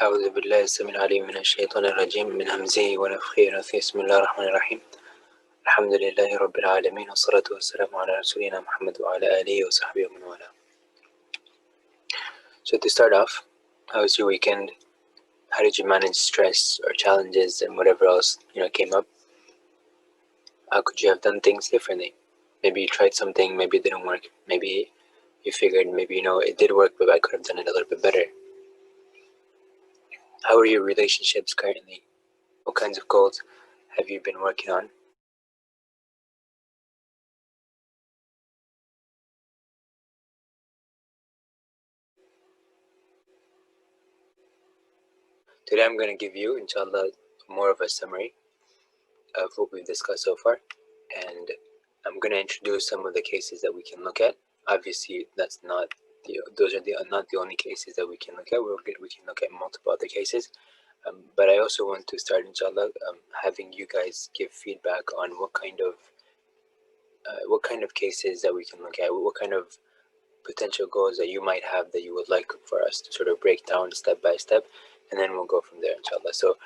أعوذ بالله السميع العليم من الشيطان الرجيم من همزه ونفخه ونفثه بسم الله الرحمن الرحيم الحمد لله رب العالمين والصلاة والسلام على رسولنا محمد وعلى آله وصحبه ومن والاه. So to start off, how was your weekend? How did you manage stress or challenges and whatever else came up? How could you have done things differently? Maybe you tried something, maybe it didn't work. Maybe you figured maybe it did work, but I could have done it a little bit better. How are your relationships currently? What kinds of goals have you been working on? Today I'm going to give you, inshallah, more of a summary of what we've discussed so far, and I'm going to introduce some of the cases that we can look at. Obviously, those are not the only cases that we can look at. We can look at multiple other cases, but I also want to start, inshallah, having you guys give feedback on what kind of cases that we can look at, what kind of potential goals that you might have that you would like for us to sort of break down step by step, and then we'll go from there, inshallah. So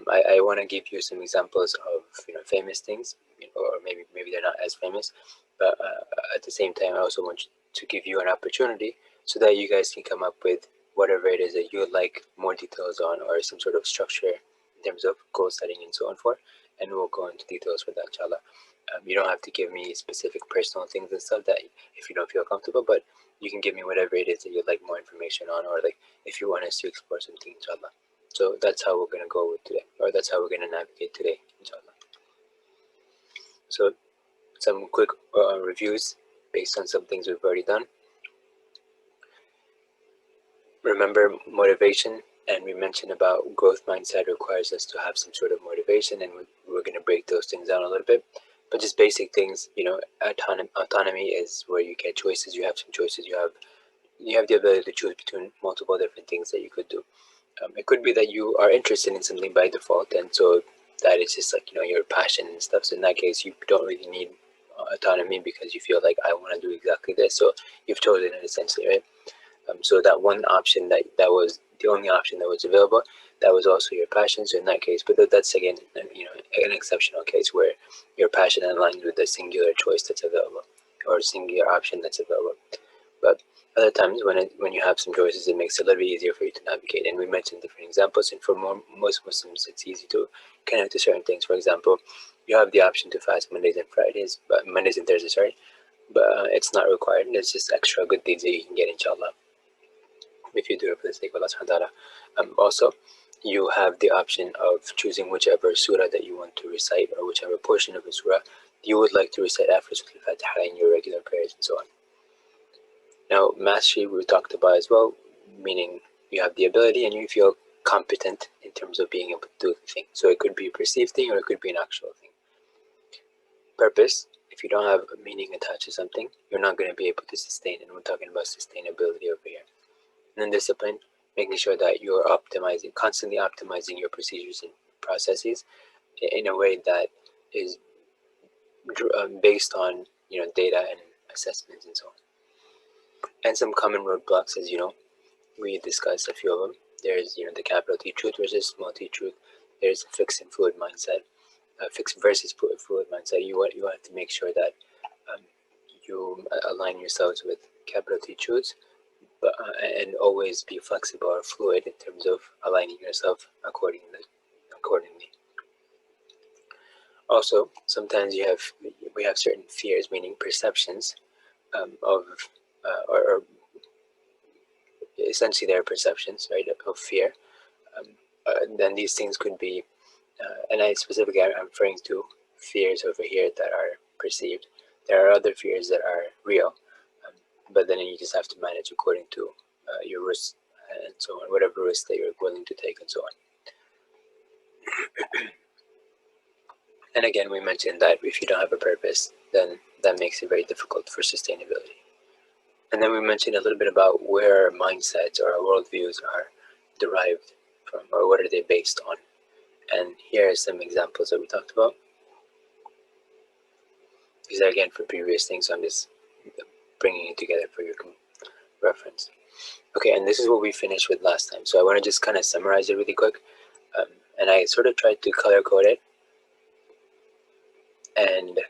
I want to give you some examples of famous things, or maybe they're not as famous, but at the same time I also want to give you an opportunity so that you guys can come up with whatever it is that you would like more details on, or some sort of structure in terms of goal setting and so on for, and we'll go into details for that, inshallah. You don't have to give me specific personal things and stuff that if you don't feel comfortable, but you can give me whatever it is that you'd like more information on, or like if you want us to explore something, inshallah. So that's how we're going to go with today, or that's how we're going to navigate today, inshallah. So some quick reviews based on some things we've already done. Remember motivation, and we mentioned about growth mindset requires us to have some sort of motivation, and we're going to break those things down a little bit. But just basic things, autonomy is where you get choices. You have some choices. You have the ability to choose between multiple different things that you could do. It could be that you are interested in something by default, and so that is just like your passion and stuff. So in that case, you don't really need autonomy, because you feel like I want to do exactly this, so you've chosen it essentially, right? So that one option that was the only option that was available, that was also your passion. So in that case, but that's again, an exceptional case where your passion aligns with the singular choice that's available, or singular option that's available. But other times when you have some choices, it makes it a little bit easier for you to navigate. And we mentioned different examples, and for most Muslims, it's easy to connect to certain things. For example, you have the option to fast Mondays and Thursdays, sorry, but it's not required. It's just extra good deeds that you can get, inshallah, if you do it for the sake of Allah subhanahu wa ta'ala. Also, you have the option of choosing whichever surah that you want to recite, or whichever portion of the surah you would like to recite after Surah Al-Fatiha in your regular prayers and so on. Now, mastery we talked about as well, meaning you have the ability and you feel competent in terms of being able to do the thing. So it could be a perceived thing, or it could be an actual thing. Purpose, if you don't have a meaning attached to something, you're not going to be able to sustain, and we're talking about sustainability over here. And then discipline, making sure that you're constantly optimizing your procedures and processes in a way that is based on data and assessments and so on. And some common roadblocks, as we discussed a few of them. There's the capital T truth versus small t truth. There's a fixed and fluid mindset, fixed versus fluid mindset. You have to make sure that you align yourselves with capital T truths, but and always be flexible or fluid in terms of aligning yourself accordingly. Also, sometimes we have certain fears, meaning perceptions of or essentially their perceptions, right, of fear. Then these things could be, and I'm referring to fears over here that are perceived. There are other fears that are real, but then you just have to manage according to your risks and so on, whatever risks that you're willing to take and so on. And again, we mentioned that if you don't have a purpose, then that makes it very difficult for sustainability. And then we mentioned a little bit about where our mindsets or our worldviews are derived from, or what are they based on. And here are some examples that we talked about. These are again for previous things, so I'm just bringing it together for your reference. Okay, and this is what we finished with last time. So I want to just kind of summarize it really quick. And I sort of tried to color code it. And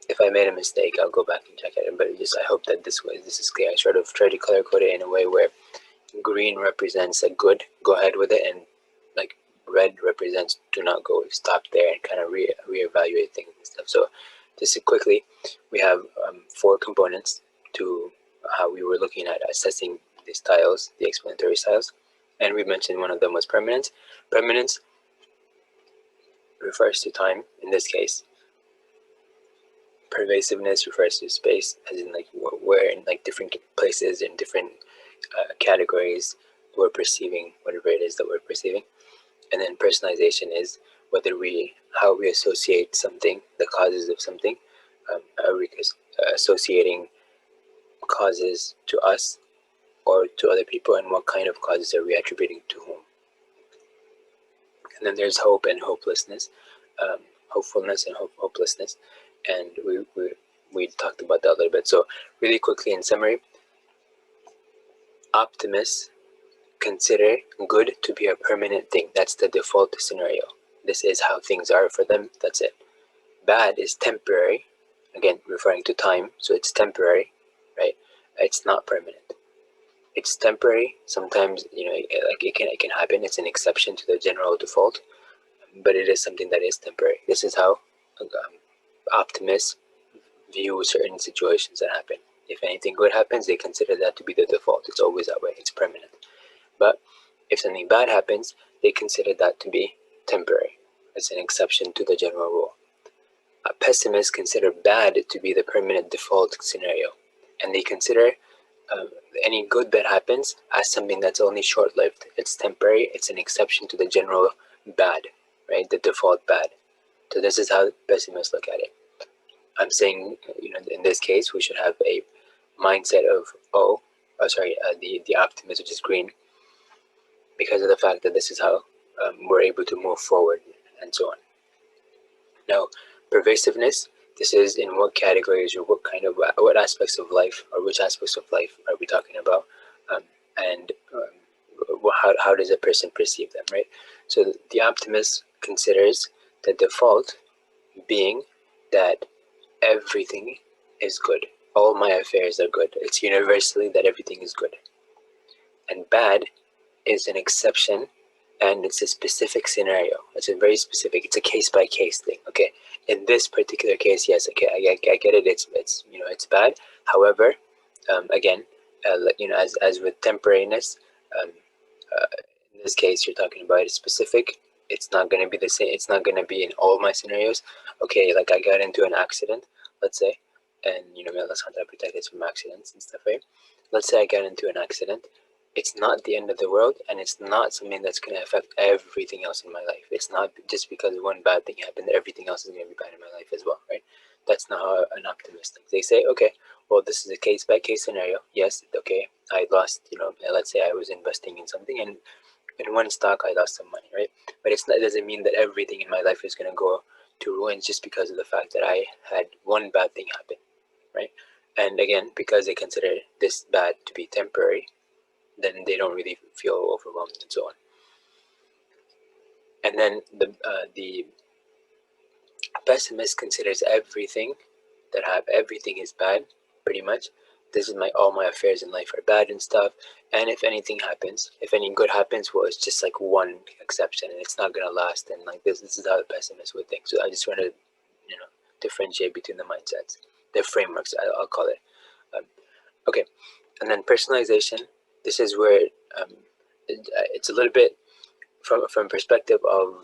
if I made a mistake, I'll go back and check it. But just I hope that this is clear. I sort of tried to color code it in a way where green represents a good, go ahead with it, and like red represents do not go, stop there, and kind of reevaluate things and stuff. So just quickly, we have 4 components to how we were looking at assessing the styles, the explanatory styles, and we mentioned one of them was permanence. Permanence refers to time in this case. Pervasiveness refers to space, as in like where in like different places in different categories we're perceiving whatever it is that we're perceiving. And then personalization is how we associate something, the causes of something. Are we associating causes to us or to other people, and what kind of causes are we attributing to whom? And then there's hope and hopelessness, hopefulness and hopelessness, and we talked about that a little bit. So really quickly in summary, optimists consider good to be a permanent thing. That's the default scenario. This is how things are for them. That's it. Bad is temporary, again referring to time, so it's temporary, right? It's not permanent. It's temporary. Sometimes like it can happen. It's an exception to the general default, but it is something that is temporary. This is how optimists view certain situations that happen. If anything good happens, they consider that to be the default. It's always that way. It's permanent. But if something bad happens, they consider that to be temporary. It's an exception to the general rule. Pessimists consider bad to be the permanent default scenario, and they consider any good that happens as something that's only short-lived. It's temporary. It's an exception to the general bad, right? The default bad. So this is how pessimists look at it. I'm saying, in this case, we should have a mindset of the optimist, which is green, because of the fact that this is how we're able to move forward and so on. Now, pervasiveness, this is in what categories or what aspects of life, or which aspects of life are we talking about, and how does a person perceive them, right? So the optimist considers the default being that everything is good. All my affairs are good. It's universally that everything is good. And bad is an exception, and it's a specific scenario. It's a very specific, it's a case-by-case thing, okay? In this particular case, yes, okay, I get it, it's bad. However, again, as with temporariness, in this case, you're talking about it specific. It's not going to be the same. It's not going to be in all my scenarios. Okay, like I got into an accident, let's say, and may Allah protect us from accidents and stuff, right? Let's say I got into an accident. It's not the end of the world, and it's not something that's going to affect everything else in my life. It's not just because one bad thing happened, everything else is going to be bad in my life as well, right? That's not how an optimist thinks. They say, okay, well, this is a case-by-case scenario. Yes, okay, I lost, let's say I was investing in something, and in one stock I lost some money, right? But it doesn't mean that everything in my life is going to go to ruins just because of the fact that I had one bad thing happen, right? And again, because they consider this bad to be temporary, then they don't really feel overwhelmed and so on. And then the pessimist considers everything everything is bad, pretty much. This is all my affairs in life are bad and stuff. And if anything happens, if any good happens, well, it's just like one exception, and it's not gonna last. And like this is how the pessimist would think. So I just want to, differentiate between the mindsets, the frameworks, I'll call it. Okay, and then personalization. This is where it's a little bit from perspective of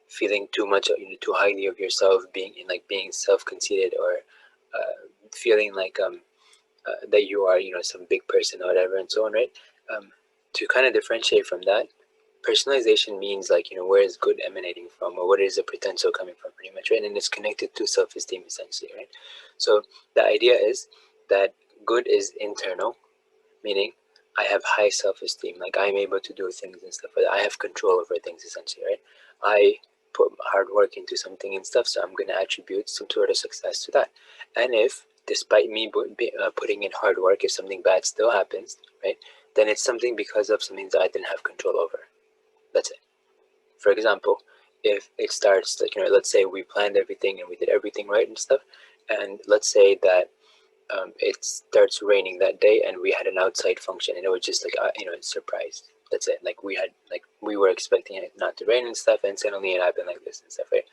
feeling too much, too highly of yourself, being self-conceited, or feeling like that you are some big person or whatever and so on, right? To kind of differentiate from that, personalization means where is good emanating from, or what is the potential coming from, pretty much, right? And it's connected to self-esteem essentially, right? So the idea is that good is internal, meaning I have high self-esteem, like I'm able to do things and stuff like that. I have control over things essentially, right? I put hard work into something and stuff, so I'm going to attribute some sort of success to that. And if despite me putting in hard work, if something bad still happens, right, then it's something because of something that I didn't have control over. That's it. For example, if it starts like, let's say we planned everything and we did everything right and stuff, and let's say that it starts raining that day and we had an outside function and it was just like a surprise. That's it. Like we were expecting it not to rain and stuff, and suddenly it happened like this and stuff, right?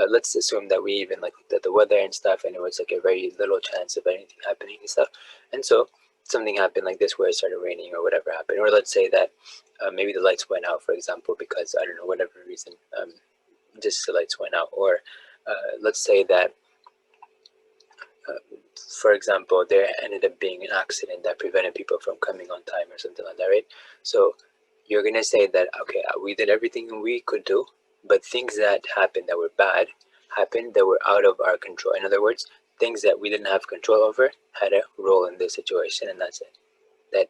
Let's assume that we even like looked at the weather and stuff, and it was like a very little chance of anything happening and stuff, and so something happened like this where it started raining or whatever happened. Or let's say that maybe the lights went out, for example, because I don't know, whatever reason, just the lights went out. Or let's say that for example, there ended up being an accident that prevented people from coming on time or something like that, right? So you're gonna say that, okay, we did everything we could do, but things that happened that were bad happened that were out of our control. In other words, things that we didn't have control over had a role in this situation, and that's it. That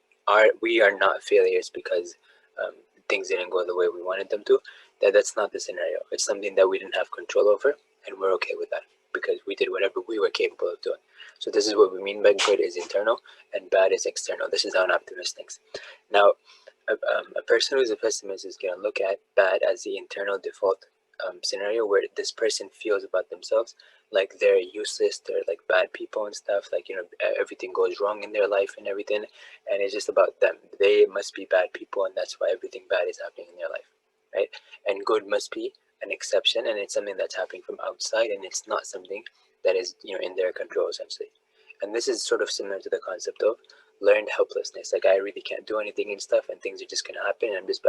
we are not failures because um, things didn't go the way we wanted them to. That's not the scenario. It's something that we didn't have control over, and we're okay with that because we did whatever we were capable of doing. So this is what we mean by good is internal and bad is external. This is how an optimist thinks. Now, a person who's a pessimist is going to look at bad as the internal default scenario where this person feels about themselves like they're useless, they're like bad people and stuff, like everything goes wrong in their life and everything, and it's just about them. They must be bad people, and that's why everything bad is happening in their life, right? And good must be an exception, and it's something that's happening from outside, and it's not something that is in their control essentially. And this is sort of similar to the concept of learned helplessness. Like I really can't do anything and stuff, and things are just gonna happen. And I'm just,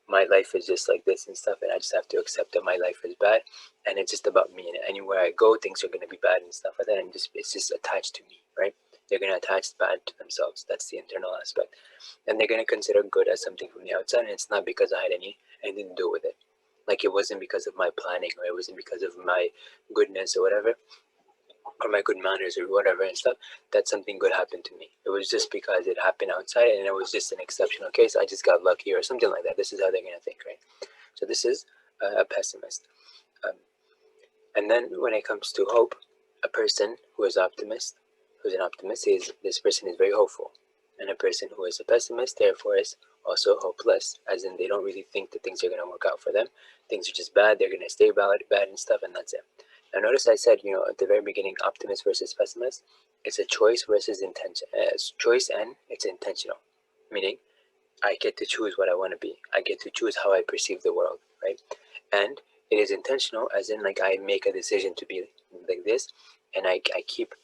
my life is just like this and stuff, and I just have to accept that my life is bad, and it's just about me. And anywhere I go, things are gonna be bad and stuff like that. And it's just attached to me, right? They're gonna attach bad to themselves. That's the internal aspect, and they're gonna consider good as something from the outside, and it's not because I had anything to do with it. Like it wasn't because of my planning, or it wasn't because of my goodness or whatever, or my good manners or whatever and stuff, that something good happened to me. It was just because it happened outside and it was just an exceptional case. I just got lucky or something like that. This is how they're going to think, right? So this is a pessimist. Um, and then when it comes to hope, a person who is optimist, who's an optimist, is this person is very hopeful. And a person who is a pessimist, therefore, is also hopeless, as in they don't really think that things are going to work out for them. Things are just bad. They're going to stay bad and stuff, and that's it. Now, notice I said, at the very beginning, optimist versus pessimist. It's a choice versus intention. It's choice and it's intentional, meaning I get to choose what I want to be. I get to choose how I perceive the world, right? And it is intentional, as in like I make a decision to be like this, and I keep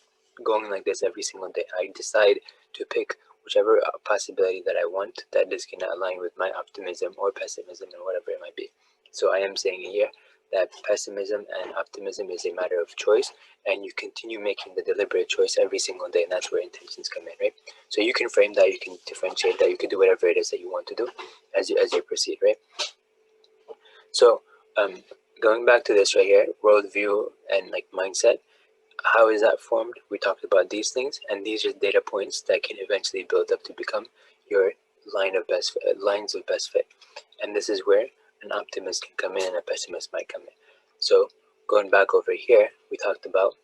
going like this every single day. I decide to pick whichever possibility that I want that is going to align with my optimism or pessimism and whatever it might be. So I am saying here that pessimism and optimism is a matter of choice, and you continue making the deliberate choice every single day, and that's where intentions come in, right? So you can frame that, you can differentiate that, you can do whatever it is that you want to do as you proceed, right? So going back to this right here, worldview and like mindset, how is that formed? We talked about these things, and these are data points that can eventually build up to become your lines of best fit. And this is where an optimist can come in and a pessimist might come in. So going back over here, we talked about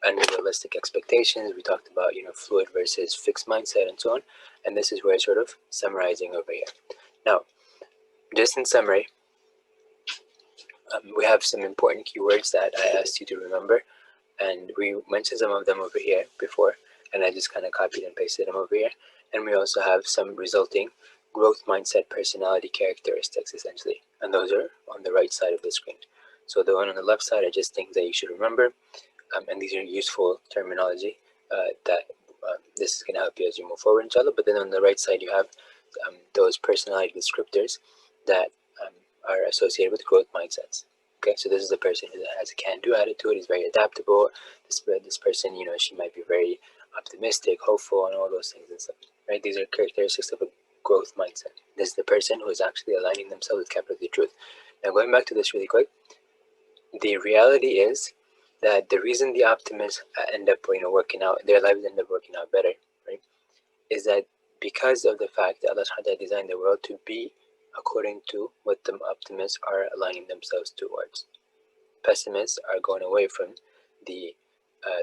unrealistic expectations. We talked about fluid versus fixed mindset and so on. And this is where it's sort of summarizing over here. Now, just in summary, we have some important keywords that I asked you to remember, and we mentioned some of them over here before, and I just kind of copied and pasted them over here. And we also have some resulting growth mindset personality characteristics essentially, and those are on the right side of the screen. So the one on the left side are just things that you should remember, and these are useful terminology that this is going to help you as you move forward, inshallah. But then on the right side you have those personality descriptors that are associated with growth mindsets. Okay, so this is the person who has a can-do attitude, is very adaptable. This person, she might be very optimistic, hopeful, and all those things and stuff, right? These are characteristics of a growth mindset. This is the person who is actually aligning themselves with capital T truth. Now, going back to this really quick, the reality is that the reason the optimists end up, working out, their lives end up working out better, right, is that because of the fact that Allah Subhanahu wa Ta'ala designed the world to be according to what the optimists are aligning themselves towards. Pessimists are going away from the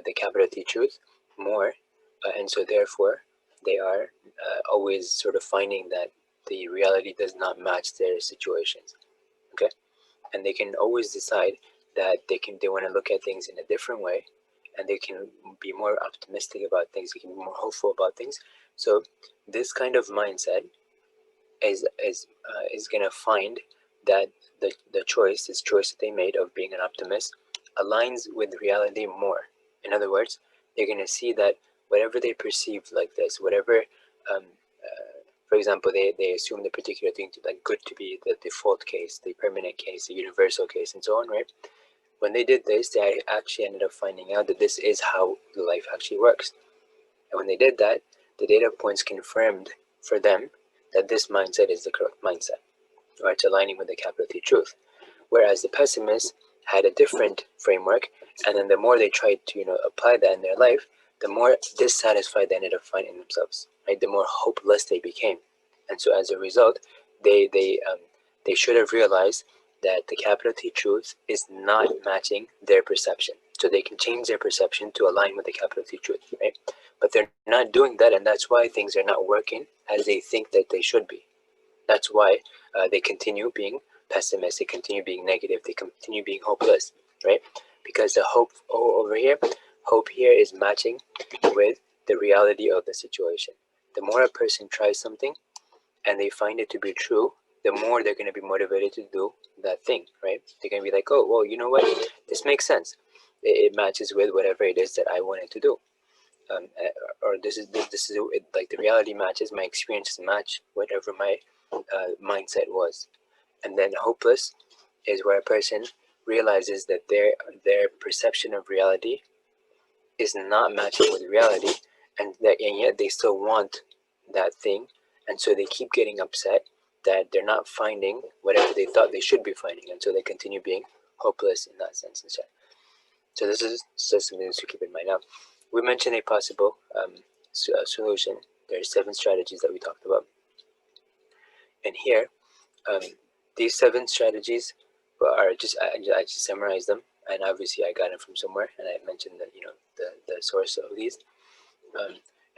the capital T truth more, and so therefore they are always sort of finding that the reality does not match their situations. Okay, and they can always decide that they want to look at things in a different way, and they can be more optimistic about things. They can be more hopeful about things. So this kind of mindset is gonna find that the choice, this choice that they made of being an optimist, aligns with reality more. In other words, they're gonna see that whatever they perceive like this, whatever, um, for example, they assume the particular thing to like good to be the default case, the permanent case, the universal case, and so on, right? When they did this, they actually ended up finding out that this is how life actually works. And when they did that, the data points confirmed for them that this mindset is the correct mindset, or it's aligning with the capital T truth. Whereas the pessimists had a different framework, and then the more they tried to apply that in their life, the more dissatisfied they ended up finding themselves. Right, the more hopeless they became, and so as a result, they should have realized that the capital T truth is not matching their perception. So they can change their perception to align with the capital T truth, right? But they're not doing that, and that's why things are not working as they think that they should be. That's why they continue being pessimistic, continue being negative, they continue being hopeless, right? Because the hope over here, hope here is matching with the reality of the situation. The more a person tries something and they find it to be true, the more they're going to be motivated to do that thing, right? They're going to be like, oh, well, you know what? This makes sense. It matches with whatever it is that I wanted to do. Or this is like the reality matches, my experiences match whatever my mindset was. And then hopeless is where a person realizes that their perception of reality is not matching with reality, and yet they still want that thing, and so they keep getting upset that they're not finding whatever they thought they should be finding, and so they continue being hopeless in that sense instead. So this is just something to keep in mind. Now, we mentioned a possible solution. There are 7 strategies that we talked about, and here, um, these 7 strategies are I just summarized them, and obviously I got them from somewhere, and I mentioned that the source of these.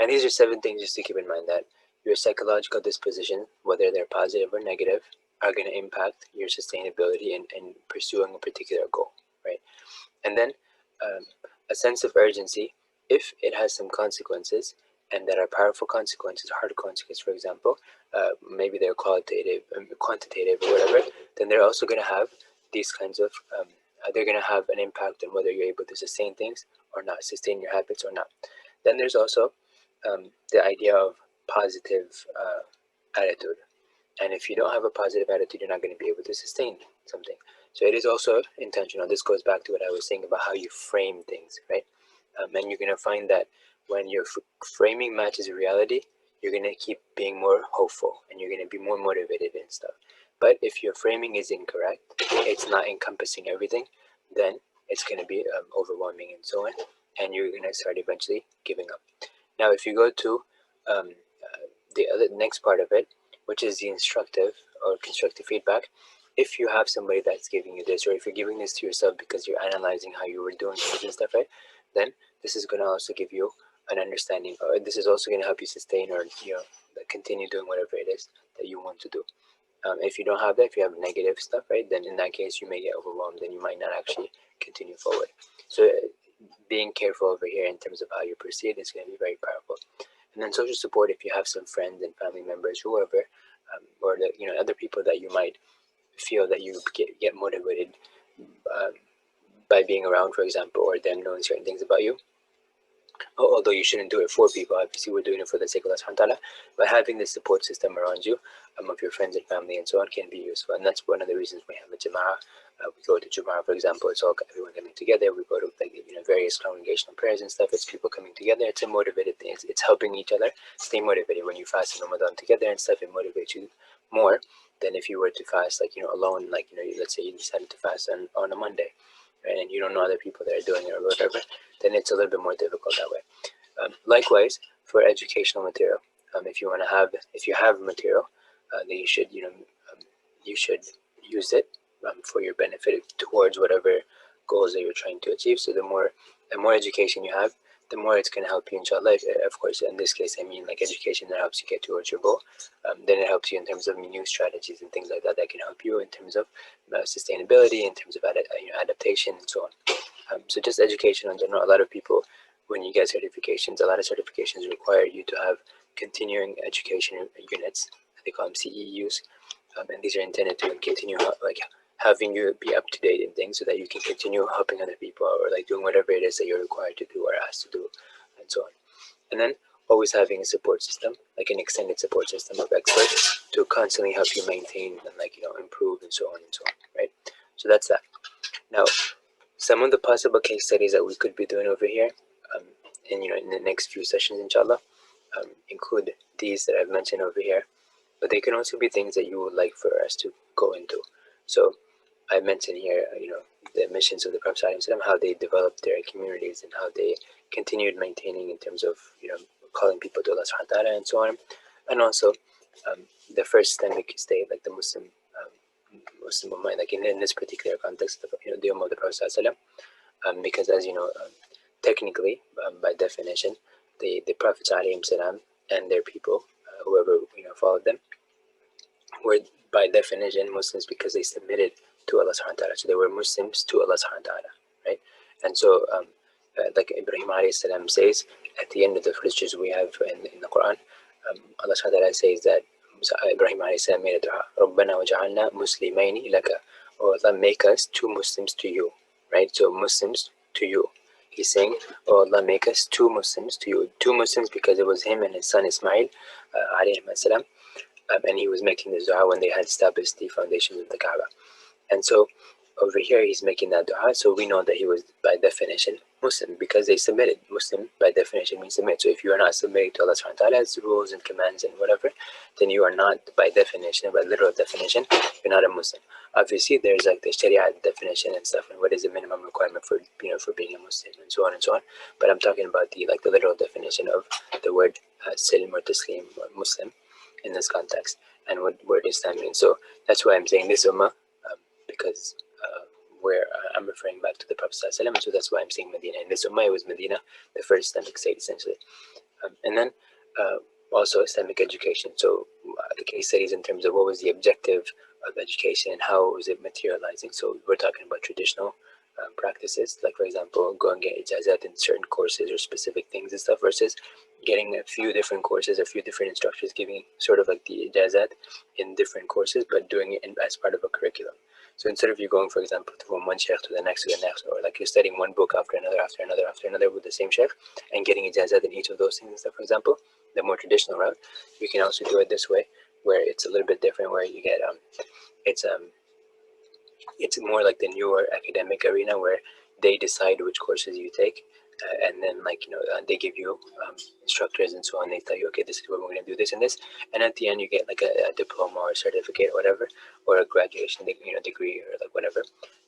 And these are 7 things just to keep in mind, that your psychological disposition, whether they're positive or negative, are going to impact your sustainability in pursuing a particular goal, right? And then a sense of urgency, if it has some consequences, and that are powerful consequences, hard consequences, for example, maybe they're quantitative or whatever, then they're also going to have these kinds of, they're going to have an impact on whether you're able to sustain things or not, sustain your habits or not. Then there's also the idea of positive attitude. And if you don't have a positive attitude, you're not going to be able to sustain something. So it is also intentional. This goes back to what I was saying about how you frame things, right? And you're going to find that when your framing matches reality, you're going to keep being more hopeful, and you're going to be more motivated and stuff. But if your framing is incorrect, it's not encompassing everything, then it's going to be overwhelming and so on, and you're going to start eventually giving up. Now, if you go to the next part of it, which is the instructive or constructive feedback, if you have somebody that's giving you this, or if you're giving this to yourself because you're analyzing how you were doing things and stuff, right, then this is going to also give you an understanding, or this is also going to help you sustain or continue doing whatever it is that you want to do. If you don't have that, if you have negative stuff, right, then in that case you may get overwhelmed and you might not actually continue forward. So being careful over here in terms of how you proceed is going to be very powerful. And then social support, if you have some friends and family members, whoever, or other people that you might feel that you get motivated by being around, for example, or them knowing certain things about you. Although you shouldn't do it for people, obviously we're doing it for the sake of Allah subhanahu wa ta'ala, but having the support system around you, of your friends and family and so on, can be useful. And that's one of the reasons we have a jama'ah. We go to Jumu'ah, for example, it's all everyone coming together. We go to various congregational prayers and stuff. It's people coming together. It's a motivated thing. It's helping each other stay motivated. When you fast in Ramadan together and stuff, it motivates you more than if you were to fast alone. Let's say you decided to fast on a Monday, right, and you don't know other people that are doing it or whatever, then it's a little bit more difficult that way. Likewise, for educational material, if you have material, then you should use it for your benefit towards whatever goals that you're trying to achieve. So the more education you have, the more it's going to help you, inshallah. Of course, in this case, I mean like education that helps you get towards your goal. Then it helps you in terms of new strategies and things like that that can help you in terms of sustainability, in terms of adaptation, and so on. So just education in general. A lot of people, when you get certifications, a lot of certifications require you to have continuing education units. They call them CEUs, and these are intended to continue like having you be up to date in things so that you can continue helping other people or like doing whatever it is that you're required to do or asked to do, and so on. And then always having a support system, like an extended support system of experts to constantly help you maintain and like improve and so on and so on, right? So that's that. Now, some of the possible case studies that we could be doing over here, and in the next few sessions, inshallah, include these that I've mentioned over here, but they can also be things that you would like for us to go into. So I mentioned here, the missions of the Prophet ﷺ, how they developed their communities and how they continued maintaining in terms of, calling people to Allah subhanahu wa ta'ala and so on. And also the first Islamic state, like the Muslim Ummah, like in this particular context, the Ummah of the Prophet ﷺ, because as you know, technically, by definition, the Prophet ﷺ and their people, whoever followed them, were by definition Muslims because they submitted to Allah subhanahu wa ta'ala. So they were Muslims to Allah subhanahu wa ta'ala, right? And so like Ibrahim alayhi salam says at the end of the scriptures we have in the Quran, Allah subhanahu wa ta'ala says that Ibrahim alayhi salam made a dua, رَبَّنَا وَجَعَلْنَا مُسْلِمَيْنِ لَكَ, oh Allah, make us two Muslims to you, right? So Muslims to you. He's saying, oh Allah, make us two Muslims to you. Two Muslims because it was him and his son Ismail alayhi salam, and he was making this dua when they had established the foundations of the Kaaba. And so over here he's making that dua, so we know that he was by definition Muslim because they submitted. Muslim by definition means submit. So if you are not submitting to Allah subhanahu wa ta'ala's rules and commands and whatever, then you are not by definition, by literal definition, you're not a Muslim. Obviously there's like the Sharia definition and stuff, and what is the minimum requirement for for being a Muslim and so on and so on. But I'm talking about the literal definition of the word Silm or Taslim or Muslim in this context, and what word Islam means. So that's why I'm saying this Ummah, because where I'm referring back to the Prophet ﷺ, so that's why I'm saying Medina. In this Ummah, it was Medina, the first Islamic state essentially. And then also Islamic education. So the case studies in terms of what was the objective of education and how was it materializing. So we're talking about traditional practices, like for example, go and get ijazat in certain courses or specific things and stuff, versus getting a few different courses, a few different instructors giving sort of like the ijazat in different courses, but doing it as part of a curriculum. So instead of you going, for example, from one sheikh to the next, or like you're studying one book after another with the same sheikh and getting ijazat in each of those things and stuff, for example, the more traditional route, you can also do it this way, where it's a little bit different, where you get it's more like the newer academic arena where they decide which courses you take, and then they give you instructors and so on. They tell you, okay, this is what we're going to do, this and this, and at the end you get like a diploma or a certificate or whatever, or a graduation degree or like whatever,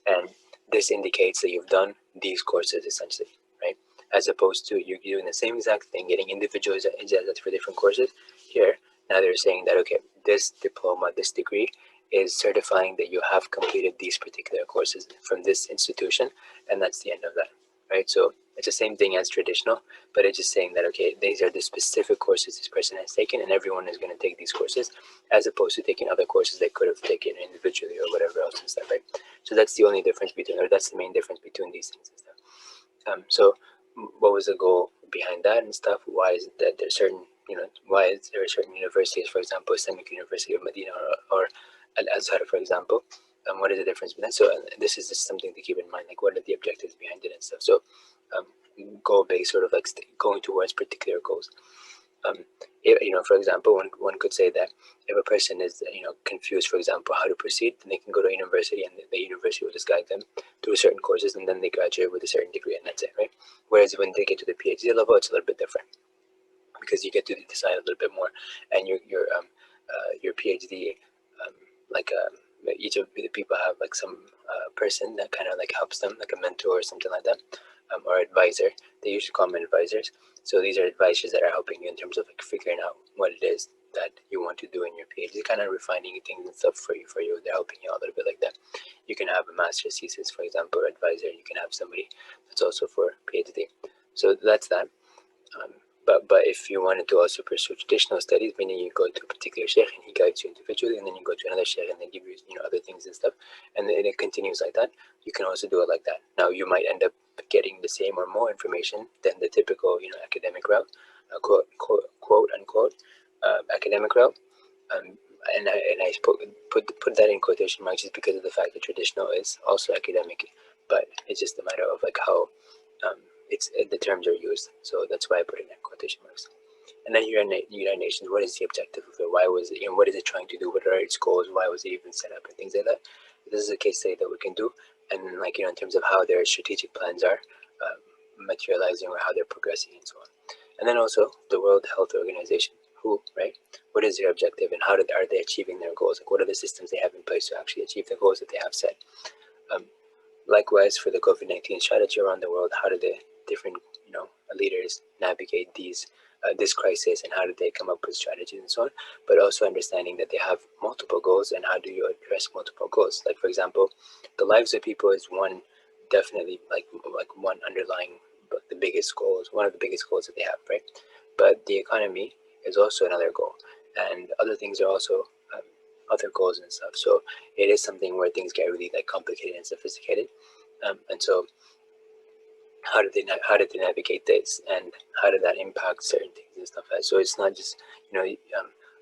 and this indicates that you've done these courses essentially, right? As opposed to you doing the same exact thing, getting individual ijazat for different courses. Here now they're saying that, okay, this diploma, this degree is certifying that you have completed these particular courses from this institution, and that's the end of that, right? So it's the same thing as traditional, but it's just saying that, okay, these are the specific courses this person has taken, and everyone is going to take these courses, as opposed to taking other courses they could have taken individually or whatever else and stuff, right? So that's the only difference between, or that's the main difference between these things and stuff. So what was the goal behind that and stuff? Why is it that there's certain, why is there certain universities, for example, Islamic University of Medina or Al-Azhar, for example, what is the difference between that? So this is just something to keep in mind, like what are the objectives behind it and stuff. So goal-based, sort of like going towards particular goals. For example, one could say that if a person is confused, for example, how to proceed, then they can go to a university, and the university will just guide them through certain courses, and then they graduate with a certain degree, and that's it, right? Whereas when they get to the PhD level, it's a little bit different, because you get to decide a little bit more, and your PhD, each of the people have like some person that kind of like helps them, like a mentor or something like that, or advisor. They usually call them advisors. So these are advisors that are helping you in terms of like figuring out what it is that you want to do in your PhD, kind of refining things and stuff for you. They're helping you out a little bit like that. You can have a master's thesis, for example, or advisor. You can have somebody that's also for PhD. So that's that. But if you wanted to also pursue traditional studies, meaning you go to a particular sheikh and he guides you individually, and then you go to another sheikh and they give you, other things and stuff, and then it continues like that. You can also do it like that. Now you might end up getting the same or more information than the typical, academic route, quote unquote, academic route. Um, and I put that in quotation marks just because of the fact that traditional is also academic, but it's just a matter of like how the terms are used. So that's why I put it in quotation marks. And then United Nations, what is the objective of it? Why was it? What is it trying to do? What are its goals? Why was it even set up? And things like that. This is a case study that we can do, and in terms of how their strategic plans are materializing or how they're progressing and so on. And then also the World Health Organization. Who, right? What is their objective, and are they achieving their goals? Like, what are the systems they have in place to actually achieve the goals that they have set? Likewise, for the COVID-19 strategy around the world, how do the different leaders navigate this crisis, and how do they come up with strategies and so on? But also understanding that they have multiple goals, and how do you address multiple goals? Like, for example, the lives of people is one, definitely like one underlying, but the biggest goal is one of the biggest goals that they have, right? But the economy is also another goal, and other things are also other goals and stuff. So it is something where things get really complicated and sophisticated. And so how did they navigate this, and how did that impact certain things and stuff? So it's not just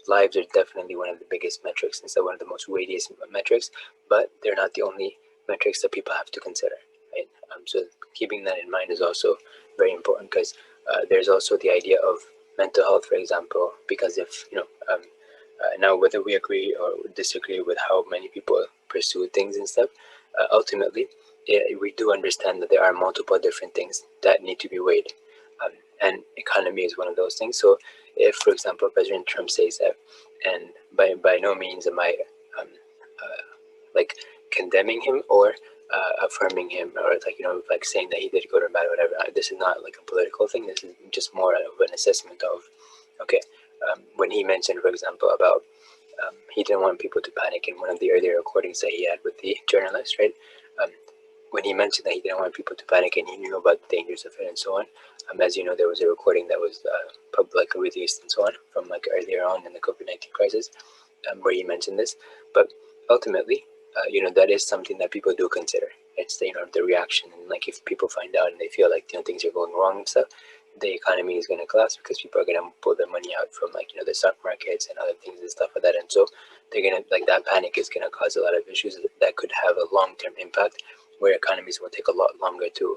lives are definitely one of the biggest metrics, and so one of the most weightiest metrics, but they're not the only metrics that people have to consider, right? So keeping that in mind is also very important, because there's also the idea of mental health, for example, because if now whether we agree or disagree with how many people pursue things and stuff, ultimately we do understand that there are multiple different things that need to be weighed, and economy is one of those things. So if, for example, President Trump says that, and by no means am I condemning him or affirming him, or saying that he did good or bad or whatever. This is not like a political thing. This is just more of an assessment of, okay, when he mentioned, for example, about he didn't want people to panic in one of the earlier recordings that he had with the journalist, right? When he mentioned that he didn't want people to panic and he knew about the dangers of it and so on, as you know, there was a recording that was released and so on from earlier on in the COVID-19 crisis, where he mentioned this. But ultimately, that is something that people do consider. It's the reaction, and if people find out and they feel like things are going wrong and stuff, the economy is going to collapse because people are going to pull their money out from the stock markets and other things and stuff like that, and so they're going to that panic is going to cause a lot of issues that could have a long-term impact, where economies will take a lot longer to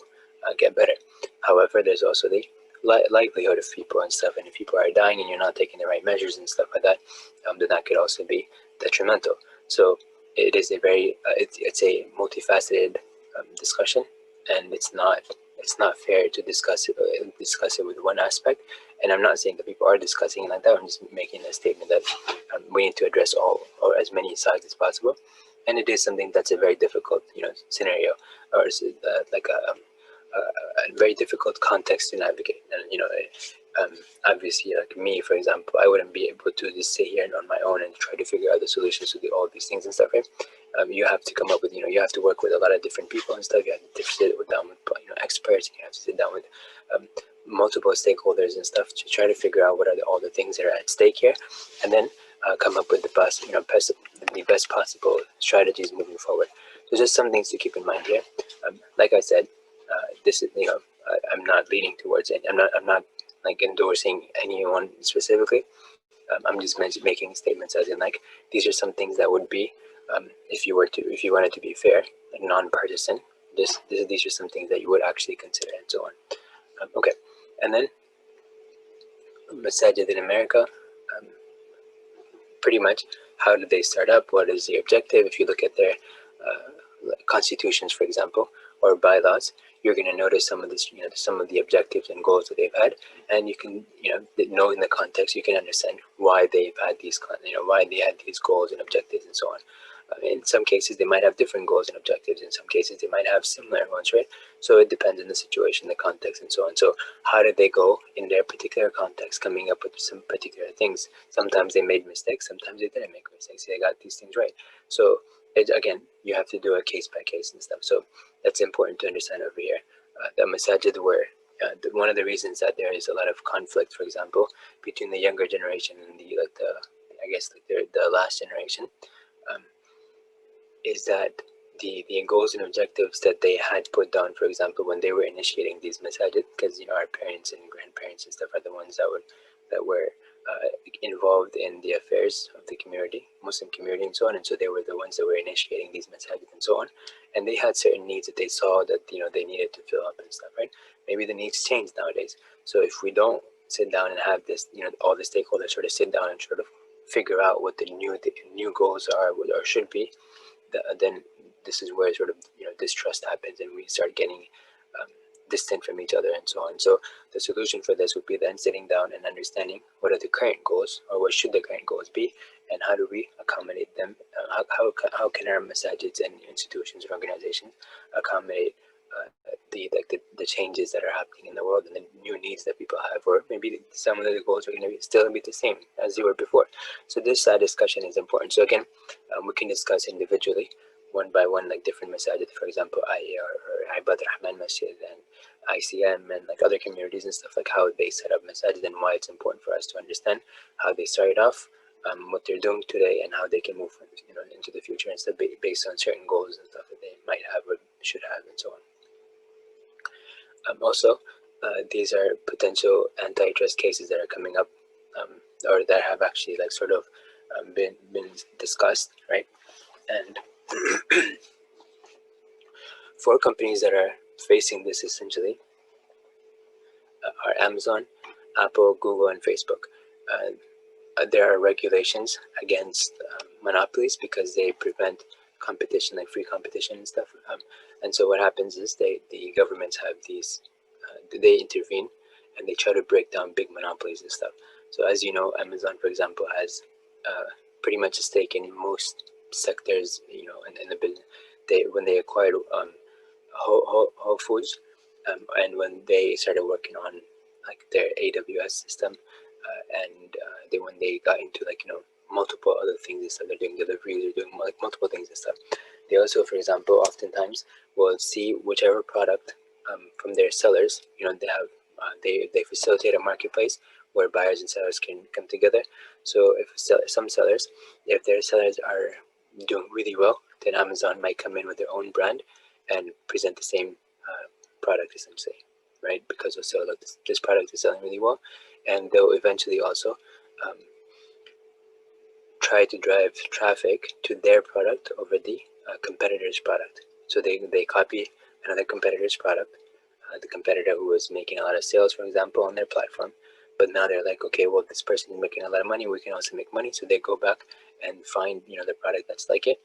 get better. However, there's also the likelihood of people and stuff, and if people are dying and you're not taking the right measures and stuff like that, then that could also be detrimental. So it is a very it's a multifaceted discussion, and it's not fair to discuss it with one aspect. And I'm not saying that people are discussing it like that. I'm just making a statement that we need to address all or as many sides as possible. And it is something that's a very difficult scenario, or a very difficult context to navigate. And obviously, like me, for example, I wouldn't be able to just sit here on my own and try to figure out the solutions to all these things and stuff, right? You have to come up with, you have to work with a lot of different people and stuff. You have to sit down with experts, and you have to sit down with multiple stakeholders and stuff to try to figure out what are all the things that are at stake here, and then come up with the best possible strategies moving forward. So just some things to keep in mind here. Like I said, this is I'm not leaning towards it. I'm not endorsing anyone specifically. I'm just making statements as in these are some things that would be if you wanted to be fair, non-partisan. These are some things that you would actually consider and so on. Okay, and then Masajid in America. Pretty much, how did they start up? What is the objective? If you look at their constitutions, for example, or bylaws, you're going to notice some of this, some of the objectives and goals that they've had, and you can, know in the context, you can understand why they've had these, why they had these goals and objectives and so on. In some cases, they might have different goals and objectives. In some cases, they might have similar ones, right? So it depends on the situation, the context, and so on. So how did they go in their particular context, coming up with some particular things? Sometimes they made mistakes, sometimes they didn't make mistakes. They got these things right. So again, you have to do a case by case and stuff. So that's important to understand over here. The masajid were one of the reasons that there is a lot of conflict, for example, between the younger generation and the I guess like the last generation, um, is that the goals and objectives that they had put down, for example, when they were initiating these masajid, because our parents and grandparents and stuff are the ones that were involved in the affairs of the community, Muslim community, and so on, and so they were the ones that were initiating these masajid and so on, and they had certain needs that they saw that they needed to fill up and stuff, right? Maybe the needs change nowadays. So if we don't sit down and have this, all the stakeholders sort of sit down and sort of figure out what the new goals are or should be, then this is where sort of distrust happens, and we start getting um, distant from each other and so on. So the solution for this would be then sitting down and understanding what are the current goals, or what should the current goals be, and how do we accommodate them. How can our masajids and institutions and organizations accommodate the changes that are happening in the world and the new needs that people have, or maybe some of the goals are going to still be the same as they were before. So this discussion is important. So again, we can discuss individually, one by one, like different masajid, for example, IAR or Ibad Rahman Masjid and ICM and like other communities and stuff, like how they set up masajid and why it's important for us to understand how they started off, what they're doing today, and how they can move into the future and stuff based on certain goals and stuff that they might have or should have and so on. Also, these are potential antitrust cases that are coming up, or that have actually like sort of been discussed, right? And four companies that are facing this essentially are Amazon, Apple, Google, and Facebook. There are regulations against monopolies because they prevent competition, like free competition and stuff. And so what happens is the governments have these, they intervene and they try to break down big monopolies and stuff. So as you know, Amazon, for example, has pretty much a stake in most sectors, in the business. When they acquired Whole Foods, and when they started working on like their AWS system, and when they got into like multiple other things and stuff, they're doing deliveries, they're doing like multiple things and stuff. They also, for example, oftentimes will see whichever product from their sellers. They have they facilitate a marketplace where buyers and sellers can come together. So if some sellers, if their sellers are doing really well, then Amazon might come in with their own brand and present the same product essentially, right? Because they'll say, look, this product is selling really well, and they'll eventually also try to drive traffic to their product over the competitor's product. So they copy another competitor's product, the competitor who was making a lot of sales, for example, on their platform. But now they're like, okay, well, this person is making a lot of money, we can also make money. So they go back and find the product that's like it,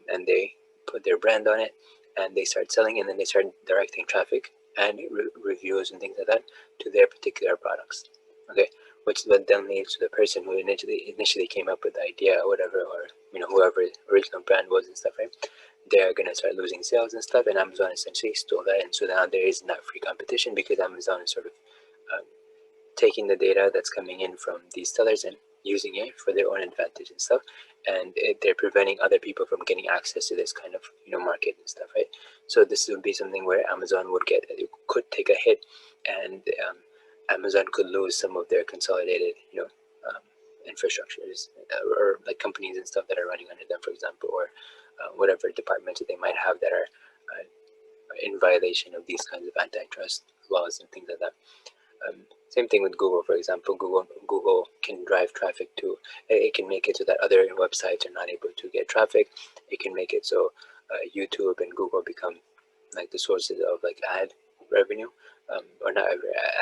and they put their brand on it, and they start selling, and then they start directing traffic and reviews and things like that to their particular products. Okay, which then leads to the person who initially came up with the idea or whatever, or whoever the original brand was and stuff, right? They're gonna start losing sales and stuff, and Amazon essentially stole that, and so now there is not free competition because Amazon is sort of um, taking the data that's coming in from these sellers and using it for their own advantage and stuff, and they're preventing other people from getting access to this kind of market and stuff, right? So this would be something where Amazon could take a hit, and Amazon could lose some of their consolidated infrastructures, or like companies and stuff that are running under them, for example, or whatever departments that they might have that are in violation of these kinds of antitrust laws and things like that. Same thing with Google, for example. Google can drive traffic to, it can make it so that other websites are not able to get traffic. It can make it so YouTube and Google become like the sources of like ad revenue, or not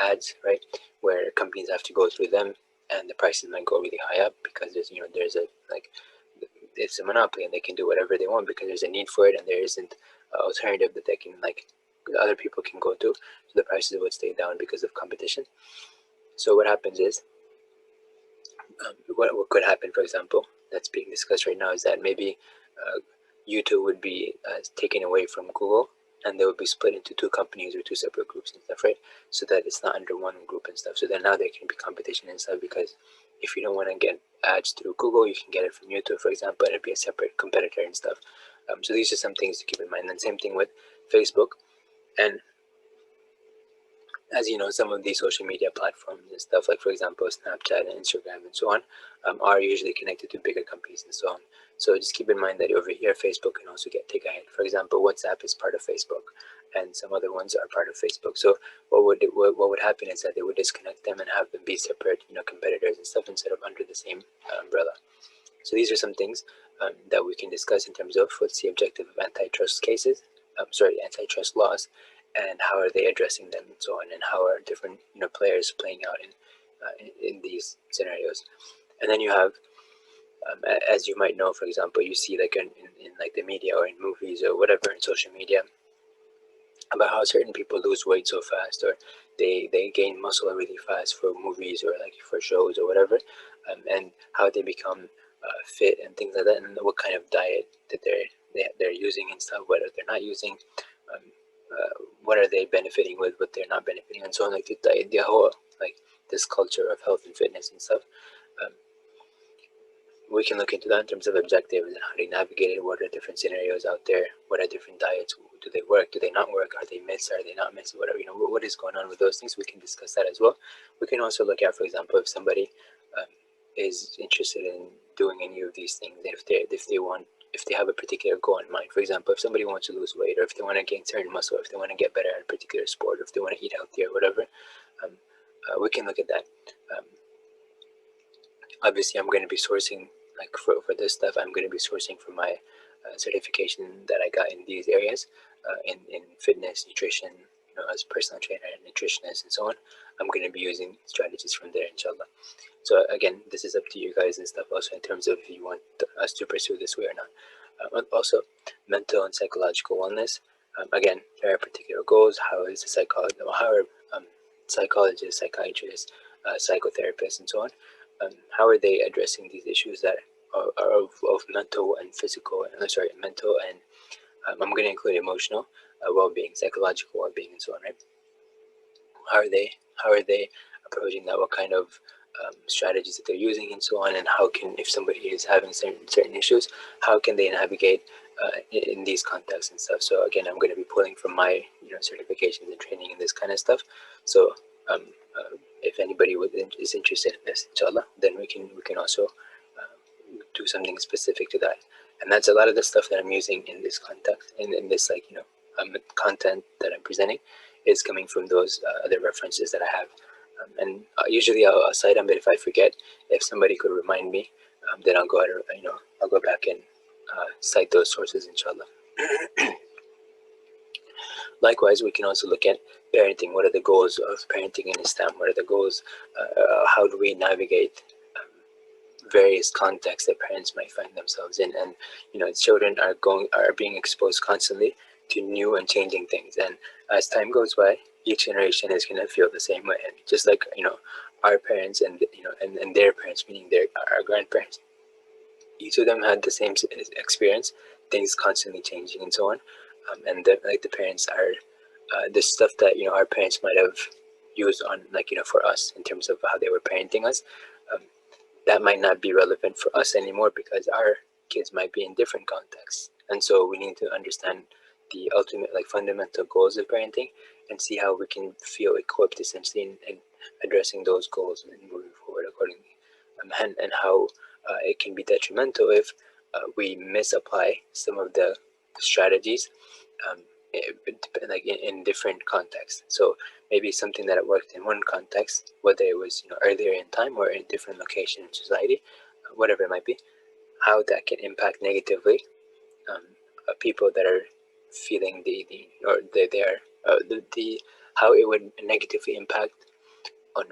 ads, right? Where companies have to go through them, and the prices might go really high up because there's a like, it's a monopoly and they can do whatever they want because there's a need for it, and there isn't an alternative that they can like other people can go to, so the prices would stay down because of competition. So what happens is, what could happen, for example, that's being discussed right now, is that maybe YouTube would be taken away from Google, and they would be split into two companies or two separate groups and stuff, right? So that it's not under one group and stuff. So then now there can be competition and stuff, because if you don't want to get ads through Google, you can get it from YouTube, for example, and it'd be a separate competitor and stuff. So these are some things to keep in mind. And same thing with Facebook. And as you know, some of these social media platforms and stuff, like for example, Snapchat and Instagram and so on, are usually connected to bigger companies and so on. So just keep in mind that over here, Facebook can also take a hit. For example, WhatsApp is part of Facebook, and some other ones are part of Facebook. So what would happen is that they would disconnect them and have them be separate, competitors and stuff, instead of under the same umbrella. So these are some things that we can discuss in terms of what's the objective of antitrust cases, antitrust laws, and how are they addressing them and so on, and how are different players playing out in these scenarios. And then you have, as you might know, for example, you see like in like the media or in movies or whatever, in social media, about how certain people lose weight so fast, or they gain muscle really fast for movies or like for shows or whatever, and how they become fit and things like that, and what kind of diet that they're using and stuff, whether they're not using, um, what are they benefiting with, what they're not benefiting, and so on. Like the whole, like, this culture of health and fitness and stuff. Um, we can look into that in terms of objectives and how they navigate it. What are different scenarios out there? What are different diets? Do they work? Do they not work? Are they myths? Are they not myths? Whatever, what is going on with those things? We can discuss that as well. We can also look at, for example, if somebody is interested in doing any of these things, if they have a particular goal in mind. For example, if somebody wants to lose weight, or if they want to gain certain muscle, if they want to get better at a particular sport, or if they want to eat healthier, whatever, we can look at that. Obviously, I'm going to be sourcing, like for this stuff, I'm going to be sourcing for my certification that I got in these areas, in fitness, nutrition, as a personal trainer and nutritionist and so on. I'm going to be using strategies from there, inshallah. So again, this is up to you guys and stuff, also in terms of if you want us to pursue this way or not. Also, mental and psychological wellness. Again, there are particular goals. How is the psychologists, psychiatrists, psychotherapists, and so on, how are they addressing these issues that are of mental and physical, mental and I'm going to include emotional well-being, psychological well-being, and so on, right? How are they approaching that? What kind of strategies that they're using, and so on, and how can, if somebody is having certain issues, how can they navigate in these contexts and stuff? So again, I'm going to be pulling from my certifications and training and this kind of stuff. So if anybody is interested in this, inshallah, then we can also do something specific to that. And that's a lot of the stuff that I'm using in this context, in this content that I'm presenting, is coming from those other references that I have. And usually I'll cite them, but if I forget, if somebody could remind me, then I'll go ahead and I'll go back and cite those sources, inshallah. Likewise, we can also look at parenting. What are the goals of parenting in Islam? What are the goals? How do we navigate various contexts that parents might find themselves in? And children are being exposed constantly to new and changing things. And as time goes by, each generation is going to feel the same way. And just like our parents and and their parents, meaning our grandparents, each of them had the same experience. Things constantly changing and so on. And the parents are the stuff that our parents might have used on, like for us in terms of how they were parenting us, that might not be relevant for us anymore, because our kids might be in different contexts. And so we need to understand the ultimate, like, fundamental goals of parenting, and see how we can feel equipped essentially in addressing those goals and moving forward accordingly. And how it can be detrimental if we misapply some of the strategies, like in different contexts. So maybe something that worked in one context, whether it was earlier in time or in a different location in society, whatever it might be, how that can impact negatively people that are feeling how it would negatively impact on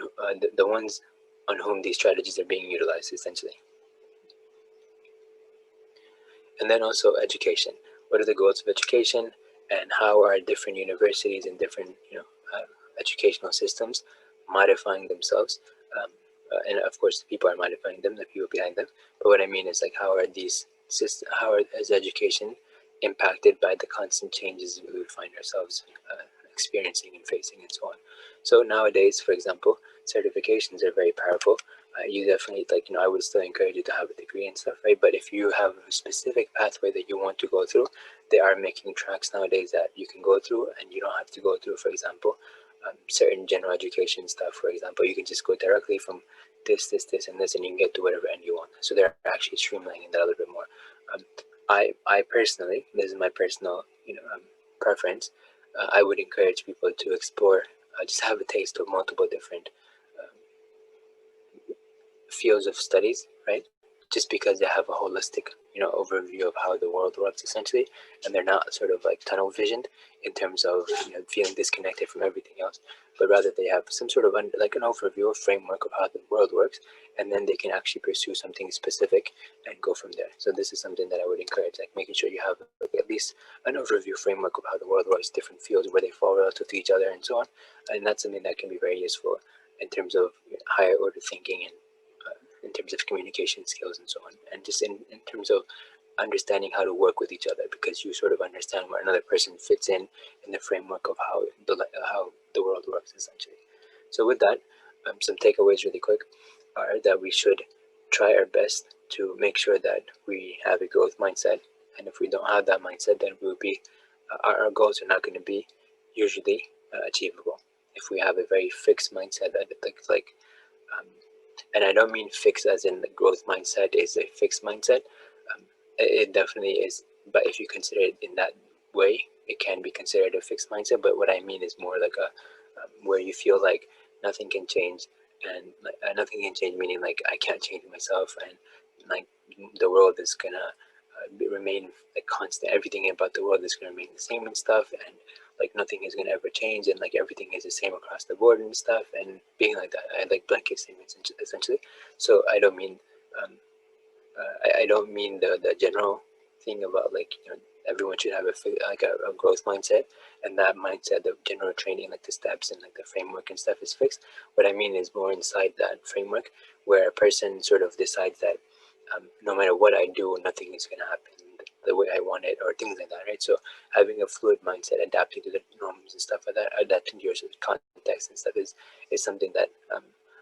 the ones on whom these strategies are being utilized, essentially. And then also education. What are the goals of education, and how are different universities and different educational systems modifying themselves? And of course, the people are modifying them, the people behind them. But what I mean is, like, how are these how is education impacted by the constant changes we find ourselves experiencing and facing and so on. So nowadays, for example, certifications are very powerful. You definitely, like, I would still encourage you to have a degree and stuff, right? But if you have a specific pathway that you want to go through, they are making tracks nowadays that you can go through, and you don't have to go through, for example, certain general education stuff. For example, you can just go directly from this, and this, and you can get to whatever end you want. So they're actually streamlining that a little bit more. I personally, this is my personal, preference. I would encourage people to explore, just have a taste of multiple different fields of studies, right? Just because they have a holistic, overview of how the world works essentially, and they're not sort of like tunnel visioned in terms of feeling disconnected from everything else, but rather they have some sort of like an overview or framework of how the world works, and then they can actually pursue something specific and go from there. So this is something that I would encourage, like making sure you have like at least an overview framework of how the world works, different fields where they fall relative to each other, and so on. And that's something that can be very useful in terms of higher order thinking, and in terms of communication skills and so on, and just in terms of understanding how to work with each other, because you sort of understand where another person fits in the framework of how the world works essentially. So with that, some takeaways really quick are that we should try our best to make sure that we have a growth mindset, and if we don't have that mindset, then we'll be our goals are not going to be usually achievable. If we have a very fixed mindset that looks like um, and I don't mean fixed as in the growth mindset is a fixed mindset. It definitely is, but if you consider it in that way, it can be considered a fixed mindset. But what I mean is more like a where you feel like nothing can change, and like, nothing can change, meaning like I can't change myself, and like the world is gonna remain like constant. Everything about the world is gonna remain the same and stuff, and like nothing is gonna ever change, and like everything is the same across the board and stuff, and being like that, I like blanket statements essentially. So I don't mean um, I don't mean the general thing about like everyone should have a growth mindset, and that mindset, the general training, like the steps and like the framework and stuff is fixed. What I mean is more inside that framework, where a person sort of decides that no matter what I do, nothing is going to happen the way I want it, or things like that, right? So having a fluid mindset, adapting to the norms and stuff like that, adapting to your context and stuff is something that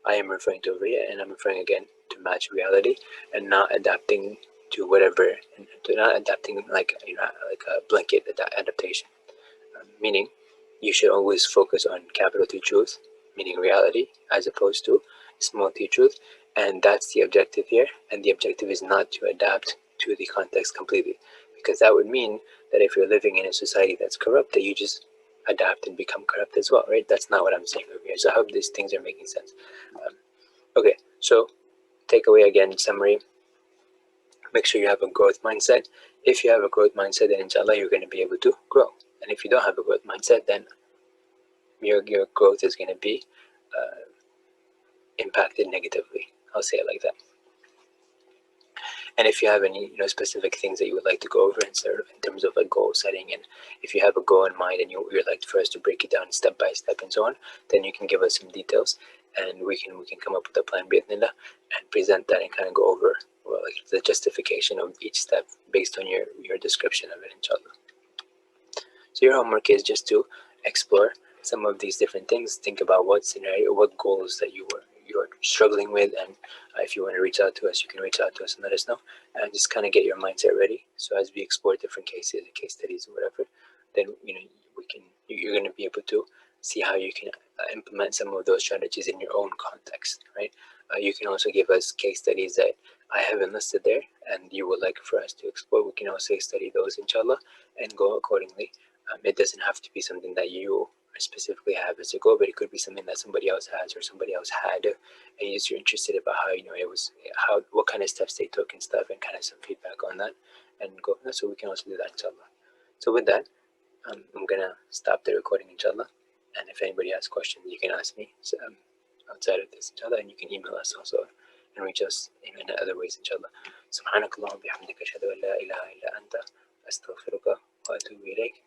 I am referring to over here, and I'm referring again to match reality, and not adapting to whatever, and to not adapting like like a blanket adaptation. Meaning, you should always focus on capital T truth, meaning reality, as opposed to small t truth, and that's the objective here. And the objective is not to adapt to the context completely, because that would mean that if you're living in a society that's corrupt, that you just adapt and become corrupt as well, right? That's not what I'm saying over here. So I hope these things are making sense. Okay, so takeaway again, summary: make sure you have a growth mindset. If you have a growth mindset, then inshallah you're going to be able to grow. And if you don't have a growth mindset, then your growth is going to be uh, impacted negatively. I'll say it like that. And if you have any specific things that you would like to go over in terms of like goal setting, and if you have a goal in mind and you'd like for us to break it down step by step and so on, then you can give us some details, and we can come up with a plan bi'idhnillah and present that and kind of go over like the justification of each step based on your description of it, inshallah. So your homework is just to explore some of these different things. Think about what scenario, what goals that you're struggling with, and if you want to reach out to us, you can reach out to us and let us know, and just kind of get your mindset ready. So as we explore different cases, case studies, or whatever, then you're going to be able to see how you can implement some of those strategies in your own context, right? You can also give us case studies that I haven't listed there, and you would like for us to explore. We can also study those, inshallah, and go accordingly. It doesn't have to be something that you specifically have as a goal, but it could be something that somebody else has or somebody else had, and you're interested about how it was, what kind of steps they took and stuff, and kind of some feedback on that, and go. So we can also do that, inshallah. So with that, I'm gonna stop the recording, inshallah. And if anybody has questions, you can ask me outside of this, inshallah, and you can email us also and reach us in other ways, inshallah. سبحانك اللهم وبحمدك أشهد أن لا إله إلا أنت أستغفرك وأتوب إليك.